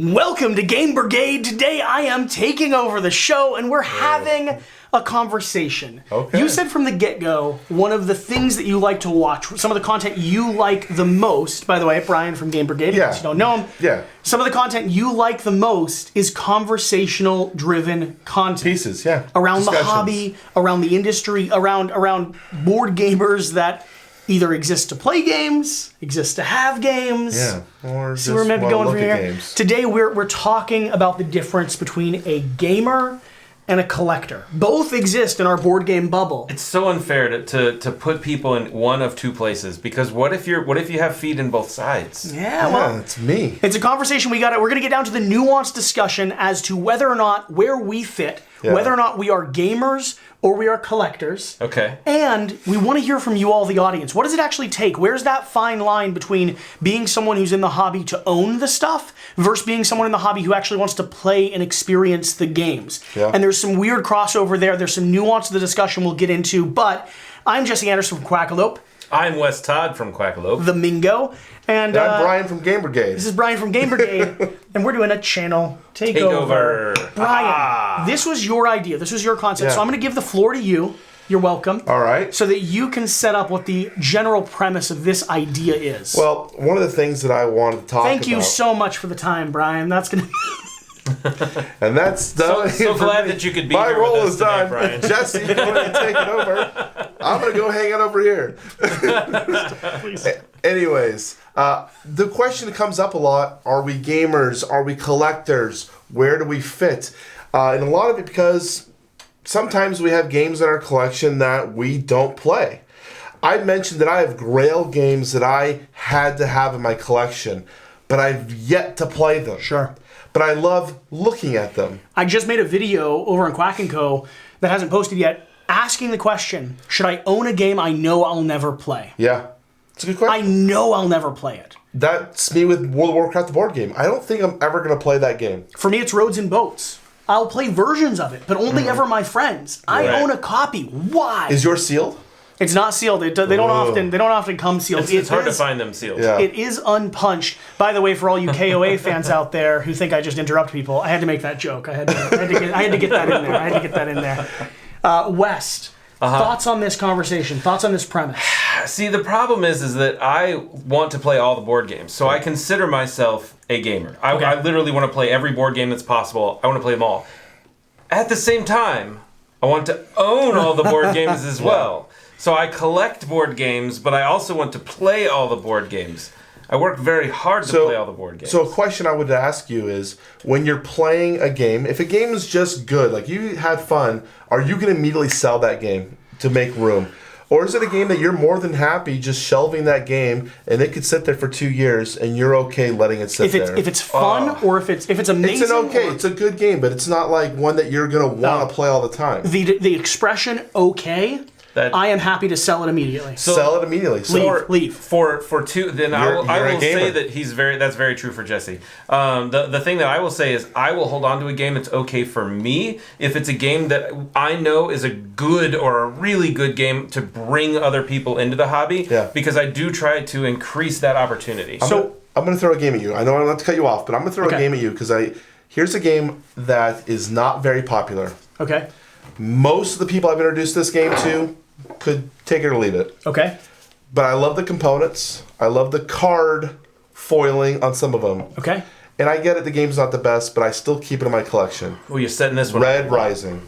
Welcome to Game Brigade. Today I am taking over the show and we're having a conversation. Okay. You said from the get-go, one of the things that you like to watch, some of the content you like the most, by the way, Brian from Game Brigade, in case you don't know him, some of the content you like the most is conversational-driven content. Pieces, yeah. Around the hobby, around the industry, around board gamers that either exist to play games, exist to have games. Yeah, or so we're meant to be going from here. Games. Today we're talking about the difference between a gamer and a collector. Both exist in our board game bubble. It's so unfair to put people in one of two places, because what if you have feet in both sides? Yeah, well, it's me. It's a conversation we're going to get down to the nuanced discussion as to whether or not where we fit, whether or not we are gamers or we are collectors. Okay. And we want to hear from you all, the audience. What does it actually take? Where's that fine line between being someone who's in the hobby to own the stuff versus being someone in the hobby who actually wants to play and experience the games? Yeah. And there's some weird crossover there. There's some nuance to the discussion we'll get into. But I'm Jesse Anderson from Quackalope. I'm Wes Todd from Quackalope. The Mingo. And I'm Brian from Game Brigade. This is Brian from Game Brigade, and we're doing a channel takeover. Brian, this was your idea. This was your concept. So I'm going to give the floor to you. You're welcome. All right. So that you can set up what the general premise of this idea is. Well, one of the things that I wanted to talk about... Thank you so much for the time, Brian. That's going to... And that's done. So glad that you could be My here role with us is today, done. Brian. Jesse, you're going to take it over. I'm going to go hang out over here. Please. Anyways, the question that comes up a lot, are we gamers? Are we collectors? Where do we fit? And a lot of it because sometimes we have games in our collection that we don't play. I mentioned that I have Grail games that I had to have in my collection, but I've yet to play them. Sure. But I love looking at them. I just made a video over on Quack & Co. that hasn't posted yet, asking the question, should I own a game I know I'll never play? Yeah. It's a good question. I know I'll never play it. That's me with World of Warcraft, the board game. I don't think I'm ever going to play that game. For me, it's Roads and Boats. I'll play versions of it, but only ever my friends. I own a copy. Why? Is yours sealed? It's not sealed. They don't often come sealed. It's hard to find them sealed. Yeah. It is unpunched. By the way, for all you KOA fans out there who think I just interrupt people, I had to make that joke. I had to get that in there. West, thoughts on this conversation? Thoughts on this premise? See, the problem is that I want to play all the board games, so I consider myself a gamer. I literally want to play every board game that's possible. I want to play them all. At the same time, I want to own all the board games as well. So I collect board games, but I also want to play all the board games. I work very hard to play all the board games. So a question I would ask you is, when you're playing a game, if a game is just good, like you had fun, are you going to immediately sell that game to make room? Or is it a game that you're more than happy just shelving that game and it could sit there for 2 years and you're okay letting it sit there? If it's fun or if it's amazing. It's a good game, but it's not like one that you're going to want to play all the time. The expression okay, I am happy to sell it immediately. So sell it immediately. Leave. For two, then I will say that that's very true for Jesse. The thing that I will say is I will hold on to a game that's okay for me if it's a game that I know is a good or a really good game to bring other people into the hobby. Yeah. Because I do try to increase that opportunity. I'm going to throw a game at you. I know I'm not to cut you off, but I'm going to throw a game at you because here's a game that is not very popular. Okay. Most of the people I've introduced this game to could take it or leave it. Okay. But I love the components. I love the card foiling on some of them. Okay. And I get it, the game's not the best, but I still keep it in my collection. Oh, you're setting this one Red up. Rising.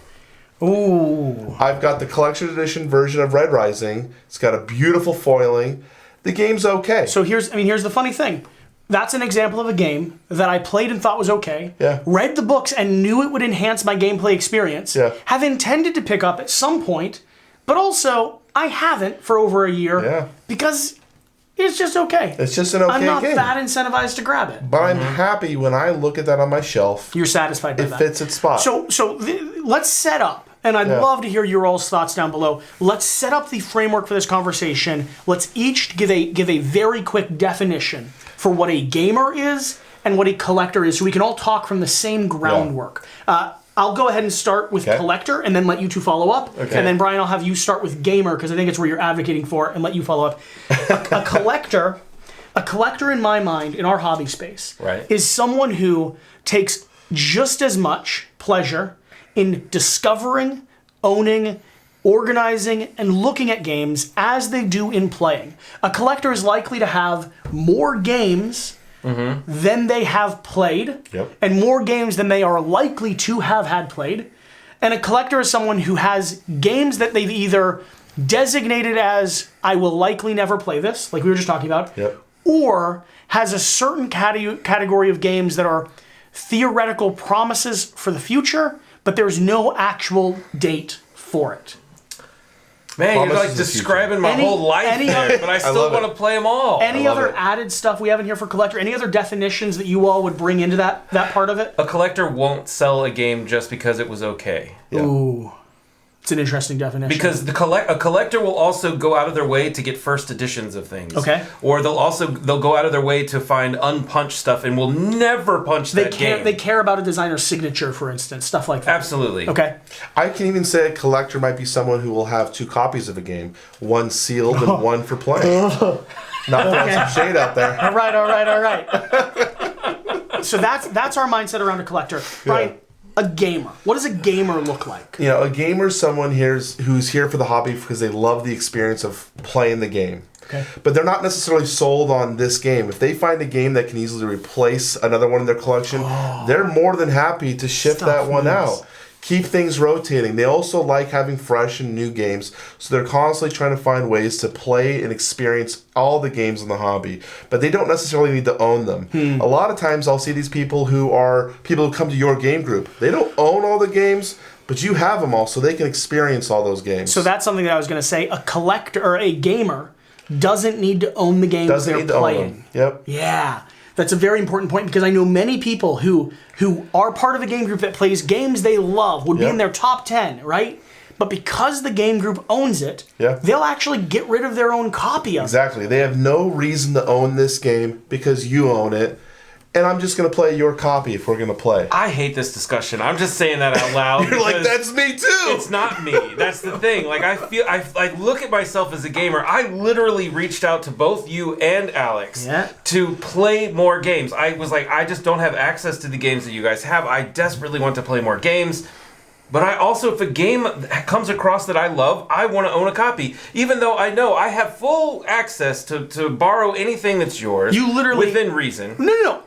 Ooh. I've got the collection edition version of Red Rising. It's got a beautiful foiling. The game's okay. So here's the funny thing. That's an example of a game that I played and thought was okay. Yeah. Read the books and knew it would enhance my gameplay experience. Yeah. Have intended to pick up at some point, but also I haven't for over a year. Yeah. Because it's just okay. It's just an okay game. I'm not that incentivized to grab it. But I'm happy when I look at that on my shelf. You're satisfied by that. It fits its spot. So let's set up, and I'd love to hear your all's thoughts down below. Let's set up the framework for this conversation. Let's each give a very quick definition for what a gamer is and what a collector is, so we can all talk from the same groundwork. I'll go ahead and start with collector and then let you two follow up. Okay. And then, Brian, I'll have you start with gamer because I think it's where you're advocating for, and let you follow up. A collector A collector, in my mind, in our hobby space, Right. is someone who takes just as much pleasure in discovering, owning, organizing, and looking at games as they do in playing. A collector is likely to have more games than they have played, and more games than they are likely to have had played. And a collector is someone who has games that they've either designated as, I will likely never play this, like we were just talking about, or has a certain category of games that are theoretical promises for the future, but there's no actual date for it. Man, you're like Promises the describing my whole life there, but I still want to play them all. Any other added stuff we have in here for collector? Any other definitions that you all would bring into that part of it? A collector won't sell a game just because it was okay. Ooh. It's an interesting definition. Because a collector will also go out of their way to get first editions of things. Okay. Or they'll go out of their way to find unpunched stuff and will never punch that game. They care about a designer's signature, for instance, stuff like that. Absolutely. Okay. I can even say a collector might be someone who will have 2 copies of a game, one sealed and one for playing. Not throwing some shade out there. All right. So that's our mindset around a collector. Brian, a gamer. What does a gamer look like? You know, a gamer is someone who's here for the hobby because they love the experience of playing the game. Okay. But they're not necessarily sold on this game. If they find a game that can easily replace another one in their collection, they're more than happy to ship that one out. Keep things rotating. They also like having fresh and new games, so they're constantly trying to find ways to play and experience all the games in the hobby, but they don't necessarily need to own them. A lot of times I'll see these people who come to your game group. They don't own all the games, but you have them all, so they can experience all those games. So that's something that I was going to say. A collector or a gamer doesn't need to own the games Doesn't they're need to playing. own them. Yep. Yeah. That's a very important point because I know many people who are part of a game group that plays games they love, would be in their top 10, right? But because the game group owns it, they'll actually get rid of their own copy of it. Exactly. They have no reason to own this game because you own it. And I'm just going to play your copy if we're going to play. I hate this discussion. I'm just saying that out loud. You're like, that's me too. It's not me. That's the thing. Like, I look at myself as a gamer. I literally reached out to both you and Alex to play more games. I was like, I just don't have access to the games that you guys have. I desperately want to play more games. But I also, if a game comes across that I love, I want to own a copy. Even though I know I have full access to borrow anything that's yours. You literally... Within reason. No.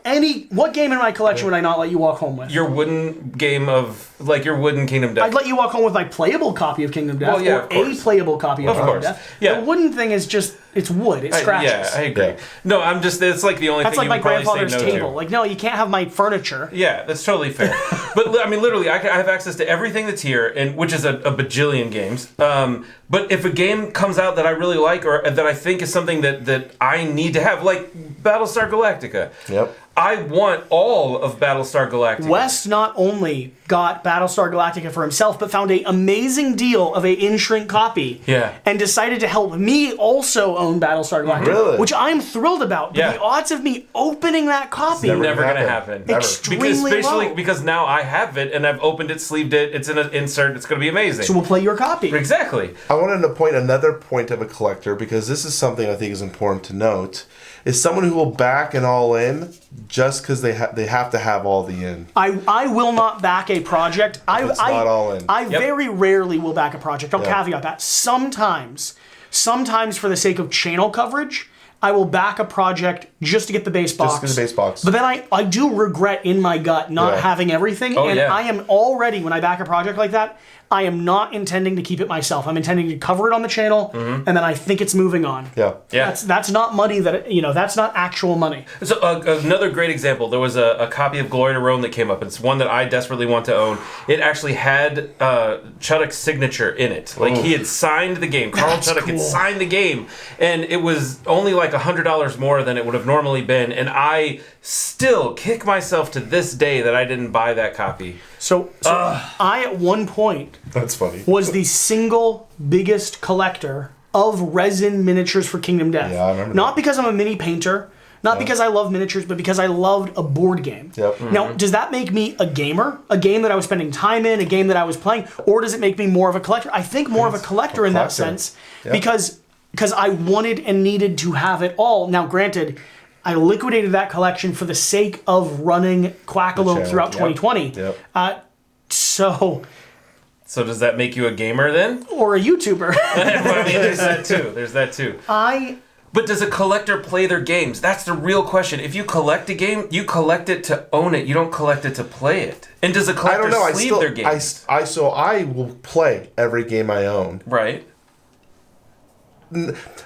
What game in my collection would I not let you walk home with? Your wooden game of... Like your wooden Kingdom Death. I'd let you walk home with my playable copy of Kingdom Death. Well, yeah, or of course. a playable copy of Kingdom Death. Yeah. The wooden thing is just... It's wood. It scratches. Yeah, I agree. No, I'm just... It's like the only That's thing like you my would probably grandfather's say no table. to. Like, no, you can't have my furniture. Yeah, that's totally fair. But I mean, literally, I have access to everything that's here, and which is a bajillion games. But if a game comes out that I really like or that I think is something that I need to have, like Battlestar Galactica. Yep. I want all of Battlestar Galactica. Wes not only got Battlestar Galactica for himself, but found an amazing deal of a in-shrink copy. Yeah. And decided to help me also own Battlestar Galactica. Really? Which I'm thrilled about. But the odds of me opening that copy... Never going to happen. Never. Extremely low. Because now I have it, and I've opened it, sleeved it, it's in an insert, it's going to be amazing. So we'll play your copy. Exactly. I wanted to point another point of a collector, because this is something I think is important to note, is someone who will back an all-in just because they have to have all the in. I will not back a project. It's not all in. I very rarely will back a project. I'll caveat that. Sometimes for the sake of channel coverage, I will back a project just to get the base box. Just to get the base box. But then I do regret in my gut not having everything. Oh, and yeah. I am already, when I back a project like that, I am not intending to keep it myself. I'm intending to cover it on the channel, and then I think it's moving on. Yeah. That's not money that's not actual money. So another great example, there was a copy of Glory to Rome that came up. It's one that I desperately want to own. It actually had Chuddock's signature in it. Like he had signed the game. Carl Chuddock had signed the game, and it was only like $100 more than it would have normally been. And I still kick myself to this day that I didn't buy that copy. So I at one point That's funny. was the single biggest collector of resin miniatures for Kingdom Death. Yeah, I remember Not that. because I'm a mini painter, not because I love miniatures, but because I loved a board game. Yep. Now, does that make me a gamer? A game that I was spending time in, a game that I was playing? Or does it make me more of a collector? I think more of a collector in that sense, Yep. because I wanted and needed to have it all. Now, granted, I liquidated that collection for the sake of running Quackalope throughout 2020. Yep. So does that make you a gamer then? Or a YouTuber. I mean, there's that too. But does a collector play their games? That's the real question. If you collect a game, you collect it to own it. You don't collect it to play it. And does a collector sleeve their games? I will play every game I own. Right.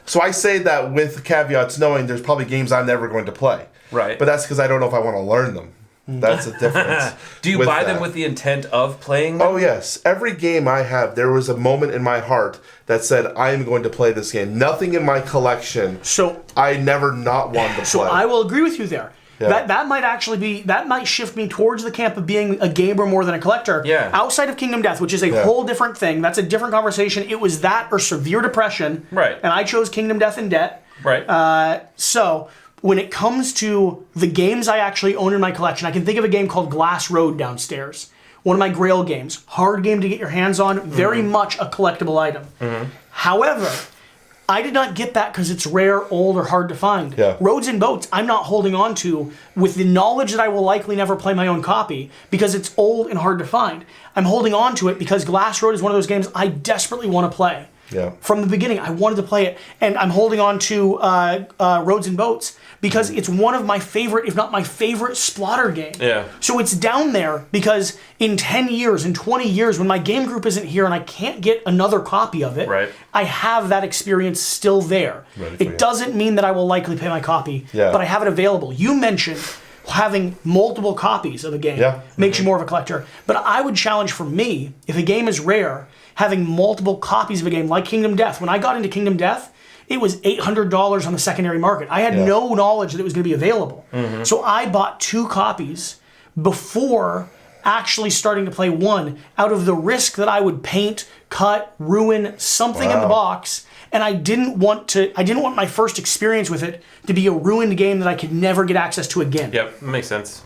So I say that with caveats, knowing there's probably games I'm never going to play. Right. But that's because I don't know if I want to learn them. That's a difference. Do you buy them with the intent of playing them? Oh, yes. Every game I have, there was a moment in my heart that said, I am going to play this game. Nothing in my collection, I never not wanted to play. So I will agree with you there. Yeah. That might actually be, that might shift me towards the camp of being a gamer more than a collector. Yeah. Outside of Kingdom Death, which is a whole different thing. That's a different conversation. It was that or severe depression. Right. And I chose Kingdom Death and Debt. Right. So when it comes to the games I actually own in my collection, I can think of a game called Glass Road downstairs. One of my Grail games. Hard game to get your hands on. Very much a collectible item. However, I did not get that because it's rare, old, or hard to find. Yeah. Roads and Boats, I'm not holding on to with the knowledge that I will likely never play my own copy because it's old and hard to find. I'm holding on to it because Glass Road is one of those games I desperately want to play. Yeah. From the beginning, I wanted to play it, and I'm holding on to Roads and Boats because it's one of my favorite, if not my favorite, Splotter game. Yeah. So it's down there because in 10 years, in 20 years, when my game group isn't here and I can't get another copy of it, right. I have that experience still there. It doesn't mean that I will likely pay my copy, but I have it available. You mentioned having multiple copies of a game makes you more of a collector, but I would challenge for me, if a game is rare, having multiple copies of a game like Kingdom Death. When I got into Kingdom Death, it was $800 on the secondary market. I had no knowledge that it was going to be available. So I bought 2 copies before actually starting to play one out of the risk that I would paint, cut, ruin something in the box. And I didn't want my first experience with it to be a ruined game that I could never get access to again. Yep, makes sense.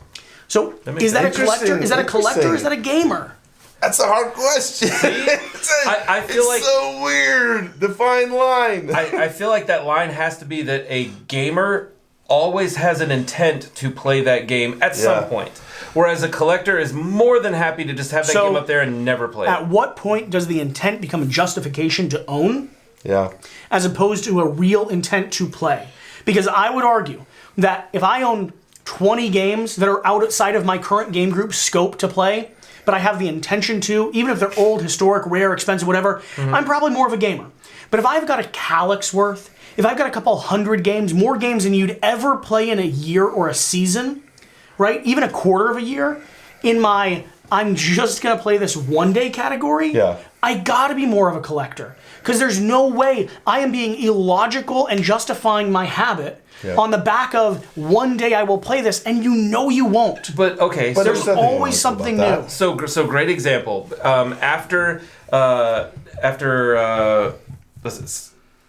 So is that a collector? Is that a collector? Is that a gamer? That's a hard question. I feel like it's so weird. The fine line. I feel like that line has to be that a gamer always has an intent to play that game at some point. Whereas a collector is more than happy to just have that game up there and never play it. At what point does the intent become a justification to own? Yeah. As opposed to a real intent to play? Because I would argue that if I own 20 games that are outside of my current game group scope to play, but I have the intention to, even if they're old, historic, rare, expensive, whatever, I'm probably more of a gamer. But if I've got a calyx worth, if I've got a couple hundred games, more games than you'd ever play in a year or a season, right? Even a quarter of a year, in my I'm just going to play this one day category, I gotta be more of a collector. Because there's no way I am being illogical and justifying my habit on the back of one day I will play this, and you know you won't. But okay, but there's always something new. So great example. After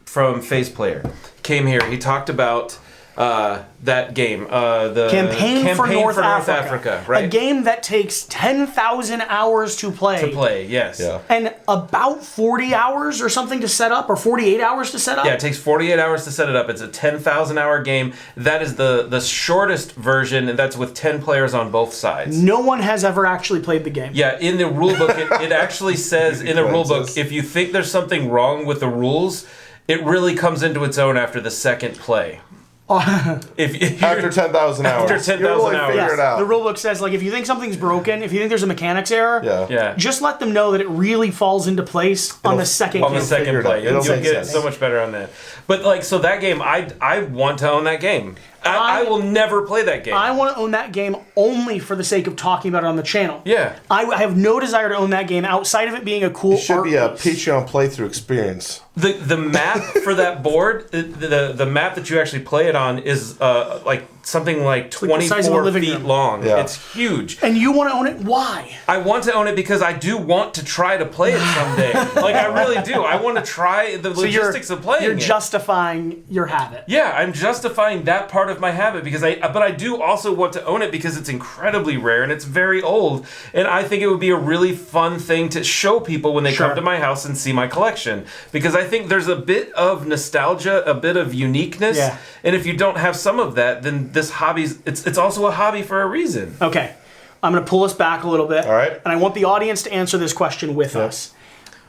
from Phase Player came here, he talked about that game, the Campaign for North Africa, right? A game that takes 10,000 hours to play. Yes. Yeah. And about 40 hours or something to set up, or 48 hours to set up? Yeah, it takes 48 hours to set it up. It's a 10,000 hour game. That is the shortest version, and that's with 10 players on both sides. No one has ever actually played the game. Yeah, in the rulebook, it actually says in the rulebook, if you think there's something wrong with the rules, it really comes into its own after the second play. If after 10,000 hours. After 10,000 hours. Figure it out. The rulebook says, like, if you think something's broken, if you think there's a mechanics error, yeah. just let them know that it really falls into place on the second game. On the second play. You'll get it so much better on that. But, like, so that game, I want to own that game. I will never play that game. I want to own that game only for the sake of talking about it on the channel. Yeah. I have no desire to own that game outside of it being a cool It should be a piece. Patreon playthrough experience. The map for that board, the map that you actually play it on is like something like the size of a 24 living feet room. long. Yeah. It's huge. And you want to own it? Why? I want to own it because I do want to try to play it someday. Like, I really do. I want to try the logistics of playing You're it. justifying your habit. Yeah, I'm justifying that part of my habit but I do also want to own it because it's incredibly rare and it's very old. And I think it would be a really fun thing to show people when they come to my house and see my collection. Because I think there's a bit of nostalgia, a bit of uniqueness. Yeah. And if you don't have some of that, then this hobby's it's also a hobby for a reason. Okay. I'm going to pull us back a little bit. All right. And I want the audience to answer this question with us.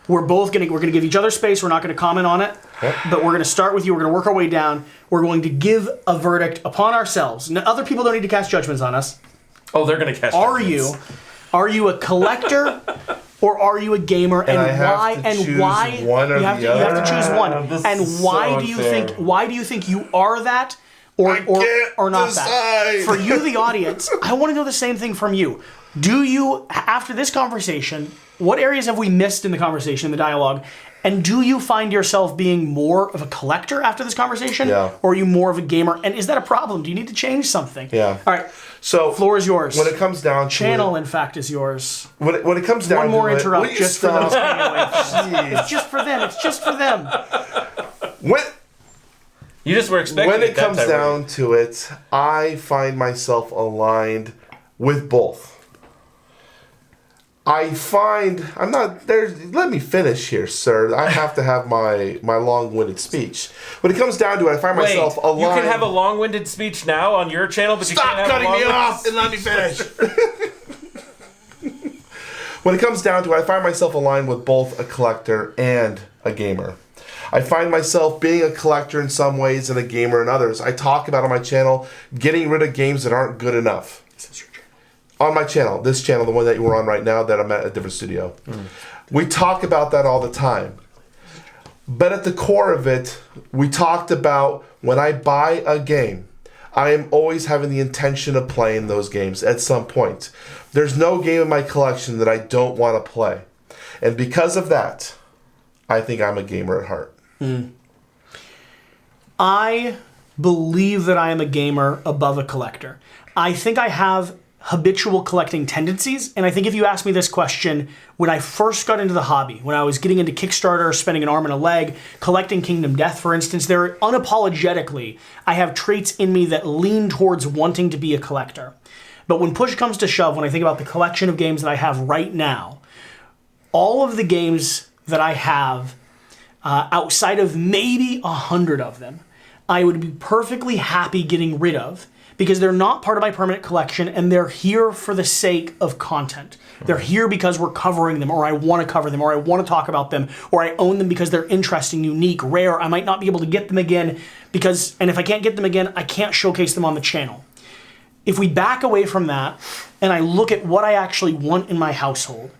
We're going to give each other space. We're not going to comment on it. Yep. But we're going to start with you. We're going to work our way down. We're going to give a verdict upon ourselves. Now, other people don't need to cast judgments on us. Oh, they're going to catch Are you a collector or are you a gamer, and I have why? to and choose why? one or you have the to, other? You have to choose one. This And is why so do you unfair. think? Why do you think you are that, or not that? decide. For you, the audience, I want to know the same thing from you. Do you, after this conversation, what areas have we missed in the conversation, in the dialogue? And do you find yourself being more of a collector after this conversation? Yeah. Or are you more of a gamer? And is that a problem? Do you need to change something? Yeah. All right. So Floor is yours. When it comes down to Channel, it, in fact, is yours. when it comes down One more to interrupt it, will you just for those stop? hanging away from us. Jeez. It's just for them. It's just for them. You just were expecting When it that comes type of down to it, I find myself aligned with both. I find I'm not there. Let me finish here, sir. I have to have my long-winded speech. When it comes down to it, I find myself aligned. You can have a long-winded speech now on your channel, but you Stop can't have cutting a me long-winded off and let me finish. When it comes down to it, I find myself aligned with both a collector and a gamer. I find myself being a collector in some ways and a gamer in others. I talk about on my channel getting rid of games that aren't good enough. On my channel, this channel, the one that you're on right now, that I'm at a different studio. We talk about that all the time. But at the core of it, we talked about when I buy a game, I am always having the intention of playing those games at some point. There's no game in my collection that I don't want to play. And because of that, I think I'm a gamer at heart. I believe that I am a gamer above a collector. I think I have habitual collecting tendencies, and I think if you asked me this question when I first got into the hobby, when I was getting into Kickstarter, spending an arm and a leg, collecting Kingdom Death, for instance, unapologetically, I have traits in me that lean towards wanting to be a collector. But when push comes to shove, when I think about the collection of games that I have right now, all of the games that I have, outside of maybe 100 of them, I would be perfectly happy getting rid of, because they're not part of my permanent collection and they're here for the sake of content. They're here because we're covering them, or I want to cover them, or I want to talk about them, or I own them because they're interesting, unique, rare. I might not be able to get them again and if I can't get them again, I can't showcase them on the channel. If we back away from that and I look at what I actually want in my household,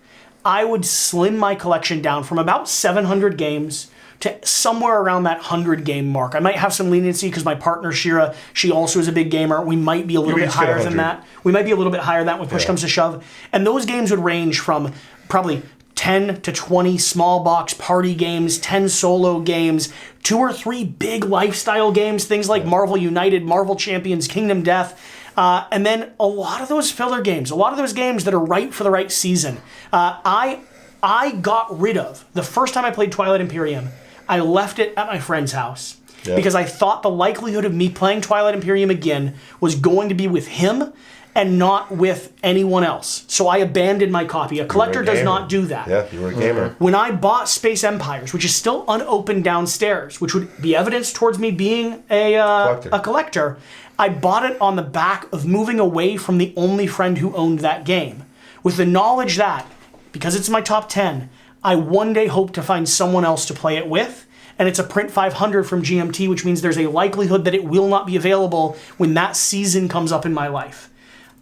I would slim my collection down from about 700 games to somewhere around that 100 game mark. I might have some leniency because my partner Shira, she also is a big gamer. We might be a little bit higher than that. We might be a little bit higher than that when push comes to shove. And those games would range from probably 10 to 20 small box party games, 10 solo games, 2 or 3 big lifestyle games, things like Marvel United, Marvel Champions, Kingdom Death, and then a lot of those filler games, a lot of those games that are right for the right season. I got rid of, the first time I played Twilight Imperium, I left it at my friend's house because I thought the likelihood of me playing Twilight Imperium again was going to be with him and not with anyone else. So I abandoned my copy. A collector does not do that. Yeah, you were a gamer. When I bought Space Empires, which is still unopened downstairs, which would be evidence towards me being a collector, I bought it on the back of moving away from the only friend who owned that game, with the knowledge that, because it's my top 10, I one day hope to find someone else to play it with, and it's a print 500 from GMT, which means there's a likelihood that it will not be available when that season comes up in my life.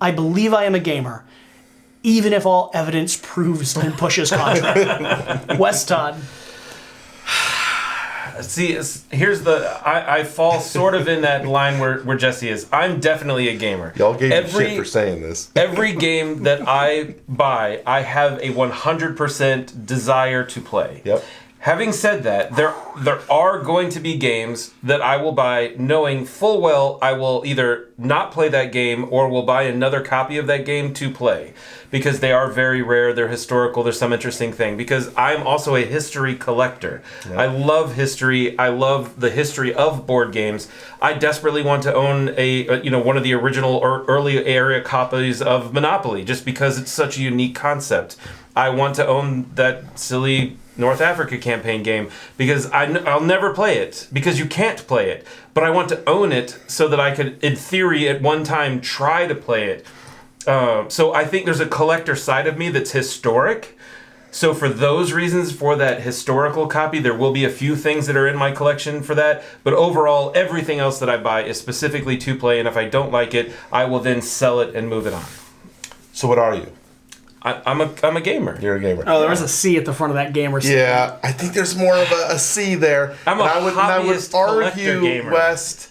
I believe I am a gamer, even if all evidence proves and pushes contrary. West Todd. See, I fall sort of in that line where Jesse is. I'm definitely a gamer. Y'all gave me shit for saying this. Every game that I buy, I have a 100% desire to play. Yep. Having said that, there are going to be games that I will buy knowing full well I will either not play that game or will buy another copy of that game to play. Because they are very rare, they're historical, there's some interesting thing. Because I'm also a history collector. Yep. I love history, I love the history of board games. I desperately want to own one of the original or early area copies of Monopoly, just because it's such a unique concept. I want to own that silly North Africa campaign game because I'll never play it because you can't play it. But I want to own it so that I could, in theory, at one time try to play it. So I think there's a collector side of me that's historic. So for those reasons, for that historical copy, there will be a few things that are in my collection for that. But overall, everything else that I buy is specifically to play. And if I don't like it, I will then sell it and move it on. So what are you? I'm a gamer. You're a gamer. Oh, there was a C at the front of that gamer statement. Yeah, I think there's more of a C there. I would argue, gamer. West,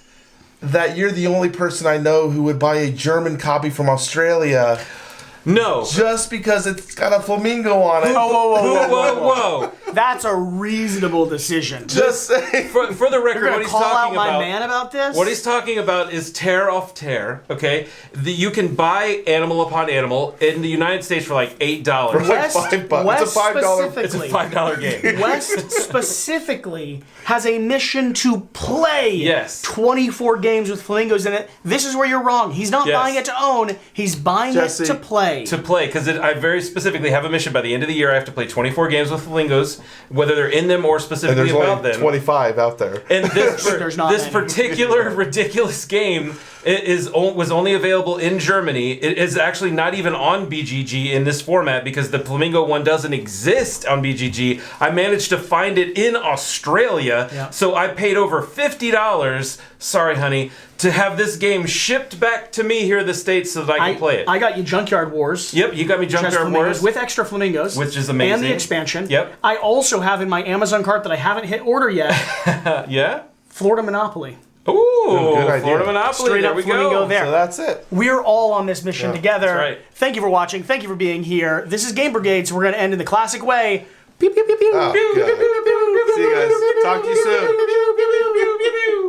that you're the only person I know who would buy a German copy from Australia. No. Just because it's got a flamingo on it. Whoa. That's a reasonable decision. Just saying. For the record, You're what gonna he's call talking out my about. man about this? What he's talking about is tear off tear. Okay, you can buy Animal Upon Animal in the United States for like $8. West, $5. It's a West $5. It's a $5 game. West specifically has a mission to play Yes. 24 games with flamingos in it. This is where you're wrong. He's not Yes. buying it to own. He's buying Jesse, it to play. Because I very specifically have a mission by the end of the year. I have to play 24 games with flamingos, whether they're in them or And specifically there's about only them. 25 out there. And There's not this many. particular ridiculous game was only available in Germany. It is actually not even on BGG in this format because the Flamingo one doesn't exist on BGG. I managed to find it in Australia, Yeah. so I paid over $50, sorry honey, to have this game shipped back to me here in the States so that I can play it. I got you Junkyard Wars. Yep, you got me Which has Junkyard flamingos Wars. with extra flamingos, Which is amazing. and the expansion. Yep. I also have in my Amazon cart that I haven't hit order yet. Yeah? Florida Monopoly. Ooh, Good idea. Florida Monopoly. Straight there up we flamingo go. there. So that's it. We're all on this mission together. That's right. Thank you for watching. Thank you for being here. This is Game Brigade, so we're going to end in the classic way. Pew, pew, pew, pew. Oh, Pew, good. pew, pew, pew, pew, See you guys. pew, pew, Talk to you soon. pew, pew, pew, pew, pew, pew, pew.